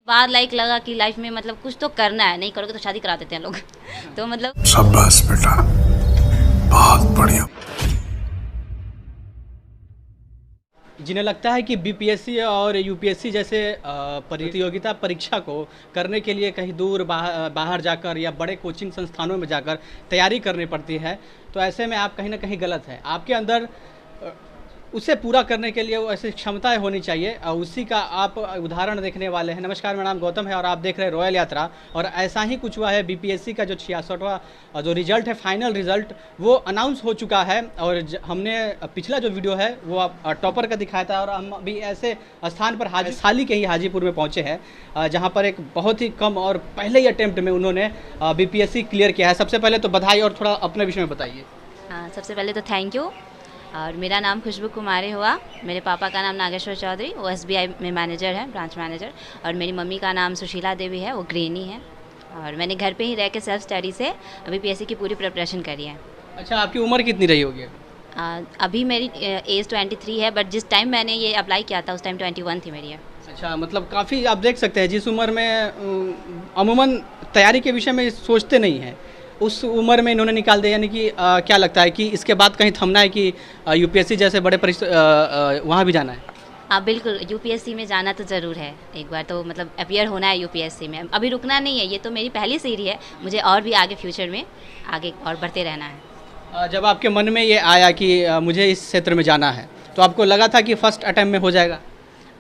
बाद लाइक लगा कि लाइफ में मतलब कुछ तो करना है, नहीं करोगे तो शादी करा देते हैं लोग। तो मतलब शाबाश बेटा, बहुत बढ़िया। जिन्हें लगता है कि बीपीएससी और यूपीएससी जैसे प्रतियोगिता परीक्षा को करने के लिए कहीं दूर बाहर जाकर या बड़े कोचिंग संस्थानों में जाकर तैयारी करनी पड़ती है, तो ऐसे में आप कहीं ना कहीं गलत है। आपके अंदर उसे पूरा करने के लिए वो ऐसी क्षमताएं होनी चाहिए और उसी का आप उदाहरण देखने वाले हैं। नमस्कार, मेरा नाम गौतम है और आप देख रहे हैं रॉयल यात्रा। और ऐसा ही कुछ हुआ है, बीपीएससी का जो 66वां जो रिजल्ट है, फाइनल रिजल्ट, वो अनाउंस हो चुका है। और हमने पिछला जो वीडियो है वो टॉपर का दिखाया था और हम अभी ऐसे स्थान पर हाल ही के ही हाजीपुर में पहुँचे हैं जहाँ पर एक बहुत ही कम और पहले ही अटेम्प्ट में उन्होंने बीपीएससी क्लियर किया है। सबसे पहले तो बधाई और थोड़ा अपने विषय में बताइए। सबसे पहले तो थैंक यू। और मेरा नाम खुशबू कुमारी हुआ। मेरे पापा का नाम नागेश्वर चौधरी, वो एसबीआई में मैनेजर है, ब्रांच मैनेजर। और मेरी मम्मी का नाम सुशीला देवी है, वो गृहिणी है। और मैंने घर पे ही रह के सेल्फ स्टडी से बीपीएससी की पूरी प्रिपरेशन करी है। अच्छा, आपकी उम्र कितनी रही होगी? अभी मेरी एज 23 है, बट जिस टाइम मैंने ये अप्लाई किया था उस टाइम 21 थी मेरी। अच्छा, मतलब काफ़ी आप देख सकते हैं जिस उम्र में अमूमन तैयारी के विषय में सोचते नहीं हैं, उस उम्र में इन्होंने निकाल दिया। यानी कि क्या लगता है कि इसके बाद कहीं थमना है कि यूपीएससी जैसे बड़े वहाँ भी जाना है? बिल्कुल, यूपीएससी में जाना तो ज़रूर है। एक बार तो मतलब अपियर होना है यूपीएससी में। अभी रुकना नहीं है, ये तो मेरी पहली सीढ़ी है। मुझे और भी आगे फ्यूचर में आगे और बढ़ते रहना है। जब आपके मन में ये आया कि मुझे इस क्षेत्र में जाना है, तो आपको लगा था कि फर्स्ट अटैम्प्ट में हो जाएगा?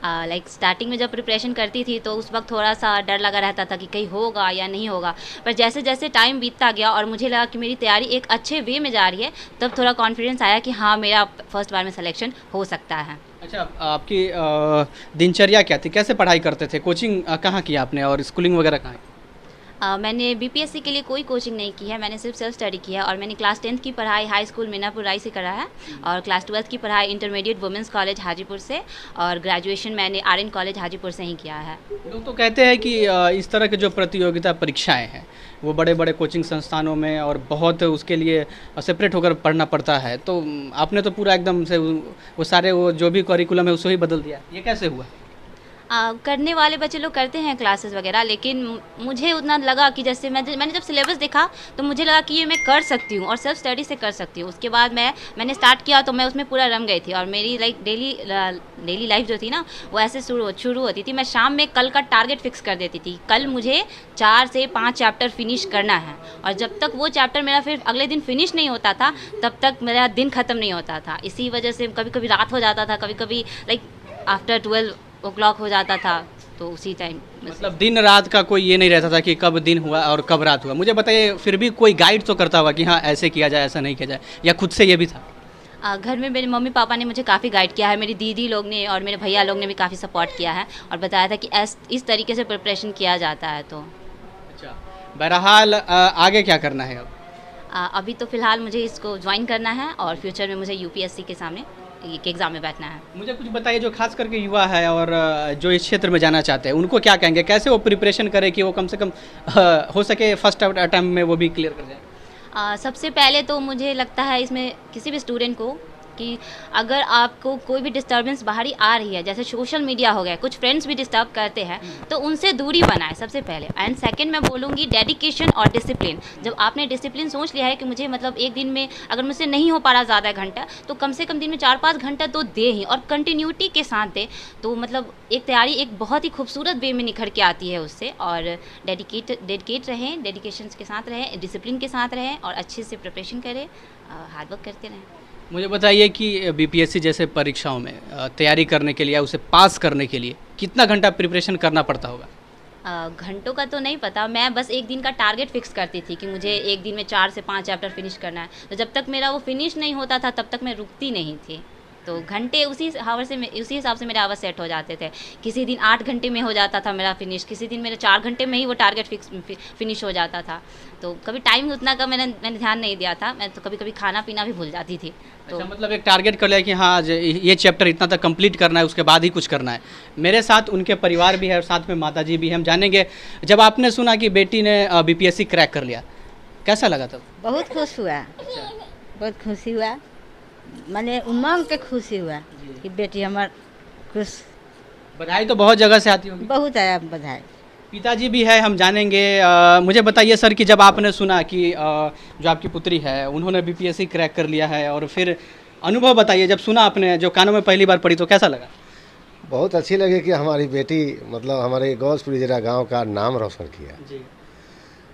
लाइक स्टार्टिंग में जब प्रिपरेशन करती थी तो उस वक्त थोड़ा सा डर लगा रहता था कि कहीं होगा या नहीं होगा। पर जैसे जैसे टाइम बीतता गया और मुझे लगा कि मेरी तैयारी एक अच्छे वे में जा रही है, तब थोड़ा कॉन्फिडेंस आया कि हाँ, मेरा फर्स्ट बार में सिलेक्शन हो सकता है। अच्छा, आपकी दिनचर्या क्या थी? कैसे पढ़ाई करते थे? कोचिंग कहाँ की आपने और स्कूलिंग वगैरह कहाँ की? मैंने बीपीएससी के लिए कोई कोचिंग नहीं की है, मैंने सिर्फ सेल्फ स्टडी किया है। और मैंने क्लास 10th की पढ़ाई हाई स्कूल मीनापुर राय से करा है, और क्लास 12th की पढ़ाई इंटरमीडिएट वुमेंस कॉलेज हाजीपुर से, और ग्रेजुएशन मैंने आरएन कॉलेज हाजीपुर से ही किया है। लोग तो कहते हैं कि इस तरह के जो प्रतियोगिता परीक्षाएं हैं वो बड़े बड़े कोचिंग संस्थानों में और बहुत उसके लिए सेपरेट होकर पढ़ना पड़ता है, तो आपने तो पूरा एकदम से वो सारे वो जो भी करिकुलम है उसको ही बदल दिया, ये कैसे हुआ? करने वाले बच्चे लोग करते हैं क्लासेस वगैरह, लेकिन मुझे उतना लगा कि जैसे मैंने जब सिलेबस देखा तो मुझे लगा कि ये मैं कर सकती हूँ और सेल्फ स्टडी से कर सकती हूँ। उसके बाद मैंने स्टार्ट किया तो मैं उसमें पूरा रम गई थी। और मेरी लाइक डेली लाइफ जो थी ना, वो ऐसे शुरू होती थी। मैं शाम में कल का टारगेट फिक्स कर देती थी, कल मुझे 4 से 5 चैप्टर फिनिश करना है। और जब तक वो चैप्टर मेरा फिर अगले दिन फिनिश नहीं होता था, तब तक मेरा दिन ख़त्म नहीं होता था। इसी वजह से कभी कभी रात हो जाता था, कभी कभी लाइक आफ्टर 12 o'clock हो जाता था, तो उसी टाइम मतलब दिन रात का कोई ये नहीं रहता था कि कब दिन हुआ और कब रात हुआ। मुझे बताइए, फिर भी कोई गाइड तो करता होगा कि हाँ ऐसे किया जाए, ऐसा नहीं किया जाए, या खुद से ये भी था? घर में मेरे मम्मी पापा ने मुझे काफ़ी गाइड किया है, मेरी दीदी लोग ने और मेरे भैया लोग ने भी काफ़ी सपोर्ट किया है और बताया था कि इस तरीके से प्रिपरेशन किया जाता है। तो अच्छा, बहरहाल आगे क्या करना है अब? अभी तो फ़िलहाल मुझे इसको ज्वाइन करना है और फ्यूचर में मुझे यूपीएससी के सामने एक एग्ज़ाम में बैठना है। मुझे कुछ बताइए, जो खास करके युवा है और जो इस क्षेत्र में जाना चाहते हैं, उनको क्या कहेंगे? कैसे वो प्रिपरेशन करें कि वो कम से कम हो सके फर्स्ट अटैम्प्ट में वो भी क्लियर कर जाए? सबसे पहले तो मुझे लगता है इसमें किसी भी स्टूडेंट को कि अगर आपको कोई भी डिस्टर्बेंस बाहरी आ रही है, जैसे सोशल मीडिया हो गया, कुछ फ्रेंड्स भी डिस्टर्ब करते हैं, तो उनसे दूरी बनाए सबसे पहले। एंड सेकंड मैं बोलूँगी डेडिकेशन और डिसिप्लिन। जब आपने डिसिप्लिन सोच लिया है कि मुझे मतलब एक दिन में अगर मुझसे नहीं हो पा रहा ज़्यादा घंटा, तो कम से कम दिन में 4-5 घंटा तो दे ही, और कंटिन्यूटी के साथ दे, तो मतलब एक तैयारी एक बहुत ही खूबसूरत वे में निखर के आती है उससे। और डेडिकेट रहें, डेडिकेशन के साथ रहें, डिसिप्लिन के साथ रहें और अच्छे से प्रिपरेशन करें, हार्डवर्क करते रहें। मुझे बताइए कि बीपीएससी जैसे परीक्षाओं में तैयारी करने के लिए या उसे पास करने के लिए कितना घंटा प्रिपरेशन करना पड़ता होगा? घंटों का तो नहीं पता, मैं बस एक दिन का टारगेट फिक्स करती थी कि मुझे एक दिन में 4 से 5 चैप्टर फिनिश करना है। तो जब तक मेरा वो फिनिश नहीं होता था तब तक मैं रुकती नहीं थी। तो घंटे उसी हिसाब से मेरे आवर्स सेट हो जाते थे। किसी दिन 8 घंटे में हो जाता था मेरा फिनिश, किसी दिन मेरे 4 घंटे में ही वो टारगेट फिनिश हो जाता था। तो कभी टाइम उतना का मैंने ध्यान नहीं दिया था। मैं तो कभी कभी खाना पीना भी भूल जाती थी। तो अच्छा, मतलब एक टारगेट कर लिया कि हाँ आज ये चैप्टर इतना तक कंप्लीट करना है, उसके बाद ही कुछ करना है। मेरे साथ उनके परिवार भी है और साथ में माताजी भी है। हम जानेंगे, जब आपने सुना कि बेटी ने बीपीएससी क्रैक कर लिया, कैसा लगा तब? बहुत खुश हुआ, बहुत खुशी हुआ, माने उमंग के खुशी हुआ कि बेटी हमार खुश। बधाई तो बहुत जगह से आती होगी। बहुत आया बधाई। पिताजी भी है, हम जानेंगे। मुझे बताइए सर कि जब आपने सुना कि जो आपकी पुत्री है उन्होंने बीपीएससी क्रैक कर लिया है, और फिर अनुभव बताइए, जब सुना आपने, जो कानों में पहली बार पड़ी, तो कैसा लगा? बहुत अच्छी लगी कि हमारी बेटी मतलब हमारे गौसपुरी जिला गांव का नाम रोशन किया। जी,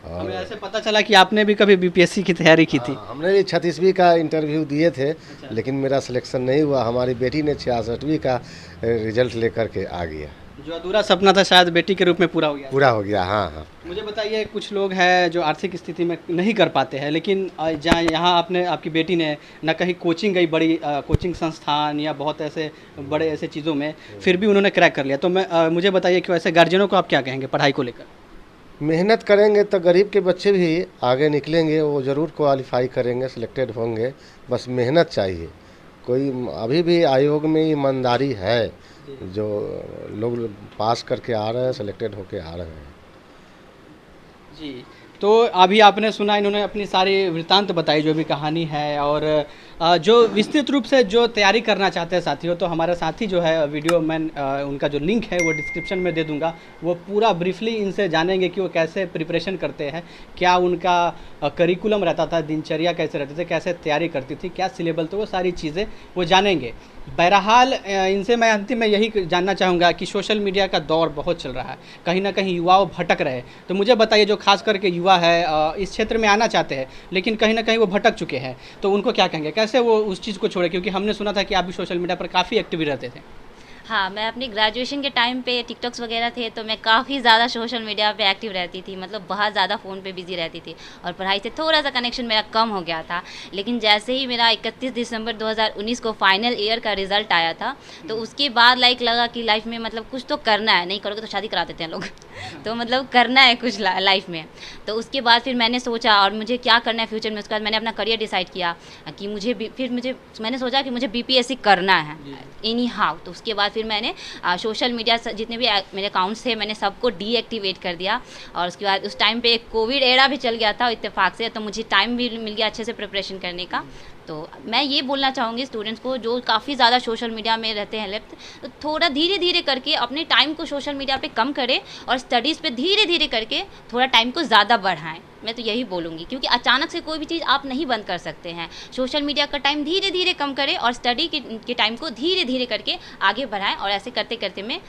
हमें ऐसे पता चला कि आपने भी कभी बीपीएससी की तैयारी की थी। हमने भी 36वीं का इंटरव्यू दिए थे, लेकिन मेरा सिलेक्शन नहीं हुआ। हमारी बेटी ने 66वीं का रिजल्ट लेकर के आ गया। जो अधूरा सपना था शायद बेटी के रूप में पूरा हो गया। पूरा हो गया, हाँ हाँ। मुझे बताइए, कुछ लोग हैं जो आर्थिक स्थिति में नहीं कर पाते हैं, लेकिन जहाँ यहाँ आपकी बेटी ने न कहीं कोचिंग गई, बड़ी कोचिंग संस्थान या बहुत ऐसे बड़े ऐसे चीज़ों में, फिर भी उन्होंने क्रैक कर लिया। तो मुझे बताइए कि वैसे गार्जियनों को आप क्या कहेंगे पढ़ाई को लेकर? मेहनत करेंगे तो गरीब के बच्चे भी आगे निकलेंगे, वो ज़रूर क्वालिफाई करेंगे, सिलेक्टेड होंगे। बस मेहनत चाहिए। कोई अभी भी आयोग में ईमानदारी है, जो लोग पास करके आ रहे हैं, सिलेक्टेड होके आ रहे हैं। जी, तो अभी आपने सुना, इन्होंने अपनी सारी वृत्तांत बताई, जो भी कहानी है, और जो विस्तृत रूप से जो तैयारी करना चाहते हैं साथियों, तो हमारा साथी जो है, वीडियो मैं उनका जो लिंक है वो डिस्क्रिप्शन में दे दूंगा। वो पूरा ब्रीफली इनसे जानेंगे कि वो कैसे प्रिपरेशन करते हैं, क्या उनका करिकुलम रहता था, दिनचर्या कैसे रहते थे, कैसे तैयारी करती थी, क्या सिलेबल, तो वो सारी चीज़ें वो जानेंगे। बहरहाल इनसे मैं अंतिम में यही जानना चाहूँगा कि सोशल मीडिया का दौर बहुत चल रहा है, कहीं ना कहीं युवाओं भटक रहे हैं। तो मुझे बताइए, जो खास करके युवा है इस क्षेत्र में आना चाहते हैं, लेकिन कहीं ना कहीं वो भटक चुके हैं, तो उनको क्या कहेंगे, कैसे वो उस चीज़ को छोड़े? क्योंकि हमने सुना था कि आप भी सोशल मीडिया पर काफ़ी एक्टिव रहते थे। हाँ, मैं अपनी ग्रेजुएशन के टाइम पे टिकटॉक्स वगैरह थे, तो मैं काफ़ी ज़्यादा सोशल मीडिया पे एक्टिव रहती थी, मतलब बहुत ज़्यादा फ़ोन पे बिजी रहती थी, और पढ़ाई से थोड़ा सा कनेक्शन मेरा कम हो गया था। लेकिन जैसे ही मेरा 31 दिसंबर 2019 को फाइनल ईयर का रिज़ल्ट आया था, तो उसके बाद लगा कि लाइफ में मतलब कुछ तो करना है, नहीं करोगे तो शादी करा देते हैं लोग तो मतलब करना है कुछ लाइफ में। तो उसके बाद फिर मैंने सोचा, और मुझे क्या करना है फ्यूचर में, उसके बाद मैंने अपना करियर डिसाइड किया कि मैंने सोचा कि मुझे बीपीएससी करना है एनी हाउ। तो उसके बाद फिर मैंने सोशल मीडिया जितने भी मेरे अकाउंट्स थे, मैंने सबको डीएक्टिवेट कर दिया। और उसके बाद उस टाइम पे एक कोविड एरा भी चल गया था इत्तेफाक से, तो मुझे टाइम भी मिल गया अच्छे से प्रिपरेशन करने का। तो मैं ये बोलना चाहूँगी स्टूडेंट्स को जो काफ़ी ज़्यादा सोशल मीडिया में रहते हैं लिप्त, तो थोड़ा धीरे धीरे करके अपने टाइम को सोशल मीडिया पे कम करें, और स्टडीज़ पे धीरे धीरे करके थोड़ा टाइम को ज़्यादा बढ़ाएं। मैं तो यही बोलूँगी, क्योंकि अचानक से कोई भी चीज़ आप नहीं बंद कर सकते हैं। सोशल मीडिया का टाइम धीरे धीरे कम करें, और स्टडी के टाइम को धीरे धीरे करके आगे बढ़ाएं, और ऐसे करते करते में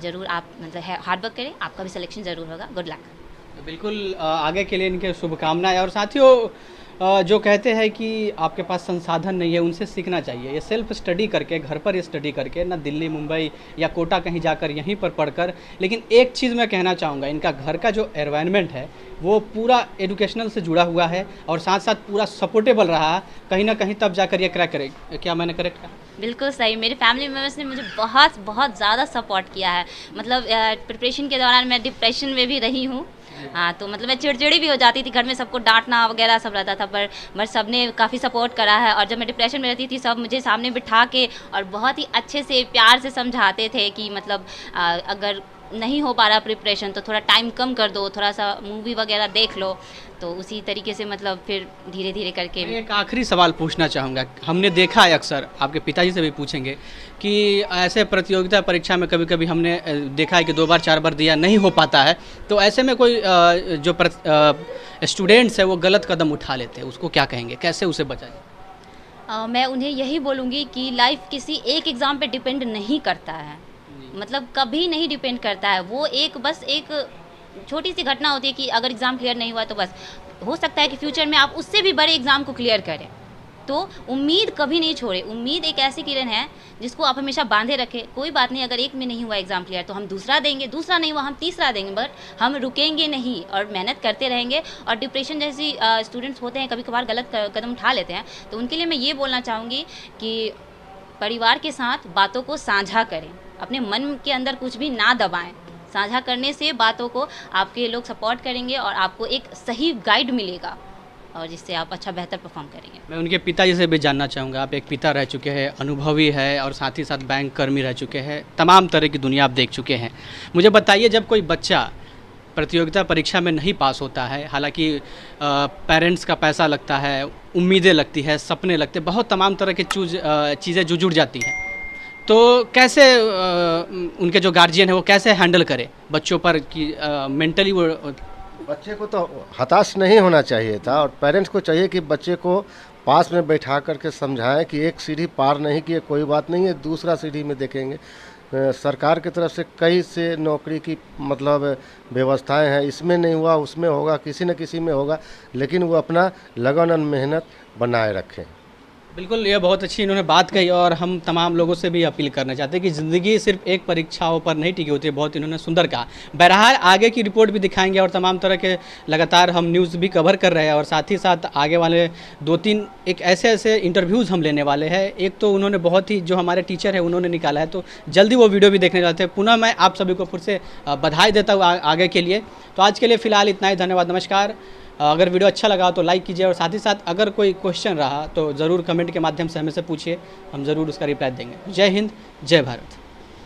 ज़रूर आप मतलब हार्ड वर्क करें, आपका भी सिलेक्शन ज़रूर होगा। Good luck. बिल्कुल, आगे के लिए इनके शुभकामनाएं। और साथियों, जो कहते हैं कि आपके पास संसाधन नहीं है, उनसे सीखना चाहिए। ये सेल्फ स्टडी करके, घर पर स्टडी करके, ना दिल्ली, मुंबई या कोटा कहीं जाकर, यहीं पर पढ़कर। लेकिन एक चीज़ मैं कहना चाहूँगा, इनका घर का जो एनवायरनमेंट है वो पूरा एजुकेशनल से जुड़ा हुआ है, और साथ साथ पूरा सपोर्टेबल रहा कहीं ना कहीं, तब जाकर ये क्रैक करे। क्या मैंने करेक्ट कहा? बिल्कुल सही। मेरे फैमिली मेम्बर्स ने मुझे बहुत बहुत ज़्यादा सपोर्ट किया है। मतलब प्रिपरेशन के दौरान मैं डिप्रेशन में भी रही हूँ। हाँ, तो मतलब मैं चिड़चिड़ी भी हो जाती थी, घर में सबको डांटना वगैरह सब रहता था, पर सबने काफ़ी सपोर्ट करा है। और जब मैं डिप्रेशन में रहती थी, सब मुझे सामने बिठा के और बहुत ही अच्छे से प्यार से समझाते थे कि मतलब अगर नहीं हो पा रहा प्रिपरेशन तो थोड़ा टाइम कम कर दो, थोड़ा सा मूवी वगैरह देख लो। तो उसी तरीके से मतलब फिर धीरे धीरे करके। मैं एक आखिरी सवाल पूछना चाहूँगा। हमने देखा है, अक्सर आपके पिताजी से भी पूछेंगे, कि ऐसे प्रतियोगिता परीक्षा में कभी कभी हमने देखा है कि 2 बार 4 बार दिया, नहीं हो पाता है। तो ऐसे में कोई जो स्टूडेंट्स है वो गलत कदम उठा लेते हैं, उसको क्या कहेंगे, कैसे उसे बचाएं? मैं उन्हें यही बोलूँगी कि लाइफ किसी एक एग्ज़ाम पे डिपेंड नहीं करता है, मतलब कभी नहीं डिपेंड करता है। वो बस एक छोटी सी घटना होती है कि अगर एग्ज़ाम क्लियर नहीं हुआ तो बस हो सकता है कि फ्यूचर में आप उससे भी बड़े एग्ज़ाम को क्लियर करें। तो उम्मीद कभी नहीं छोड़े। उम्मीद एक ऐसी किरण है जिसको आप हमेशा बांधे रखें। कोई बात नहीं, अगर एक में नहीं हुआ एग्ज़ाम क्लियर तो हम दूसरा देंगे, दूसरा नहीं हुआ हम तीसरा देंगे, बट हम रुकेंगे नहीं और मेहनत करते रहेंगे। और डिप्रेशन जैसी स्टूडेंट्स होते हैं, कभी कभार गलत कदम उठा लेते हैं, तो उनके लिए मैं ये बोलना चाहूँगी कि परिवार के साथ बातों को साझा करें, अपने मन के अंदर कुछ भी ना दबाएं। साझा करने से बातों को आपके लोग सपोर्ट करेंगे और आपको एक सही गाइड मिलेगा, और जिससे आप अच्छा बेहतर परफॉर्म करेंगे। मैं उनके पिताजी से भी जानना चाहूँगा। आप एक पिता रह चुके हैं, अनुभवी है, और साथ ही साथ बैंक कर्मी रह चुके हैं, तमाम तरह की दुनिया आप देख चुके हैं। मुझे बताइए, जब कोई बच्चा प्रतियोगिता परीक्षा में नहीं पास होता है, हालांकि पेरेंट्स का पैसा लगता है, उम्मीदें लगती है, सपने लगते हैं, बहुत तमाम तरह की चीज़ें जुड़ जाती हैं, तो कैसे उनके जो गार्जियन है वो कैसे हैंडल करे बच्चों पर कि मेंटली वो बच्चे को तो हताश नहीं होना चाहिए था, और पेरेंट्स को चाहिए कि बच्चे को पास में बैठा करके समझाएं कि एक सीढ़ी पार नहीं किए कोई बात नहीं है, दूसरा सीढ़ी में देखेंगे। सरकार की तरफ से कई से नौकरी की मतलब व्यवस्थाएं हैं, इसमें नहीं हुआ उसमें होगा, किसी न किसी में होगा, लेकिन वो अपना लगन और मेहनत बनाए रखें। बिल्कुल, ये बहुत अच्छी इन्होंने बात कही और हम तमाम लोगों से भी अपील करना चाहते हैं कि ज़िंदगी सिर्फ एक परीक्षाओं पर नहीं टिकी होती है। बहुत इन्होंने सुंदर कहा। बहरहाल आगे की रिपोर्ट भी दिखाएंगे और तमाम तरह के लगातार हम न्यूज़ भी कवर कर रहे हैं और साथ ही साथ आगे वाले 2-3 एक ऐसे इंटरव्यूज़ हम लेने वाले हैं। एक तो उन्होंने बहुत ही जो हमारे टीचर है उन्होंने निकाला है, तो जल्दी वो वीडियो भी देखने जाते हैं। पुनः मैं आप सभी को फिर से बधाई देता हूँ आगे के लिए। तो आज के लिए फ़िलहाल इतना ही, धन्यवाद, नमस्कार। अगर वीडियो अच्छा लगा तो लाइक कीजिए और साथ ही साथ अगर कोई क्वेश्चन रहा तो ज़रूर कमेंट के माध्यम से हमें से पूछिए, हम ज़रूर उसका रिप्लाई देंगे। जय हिंद, जय भारत।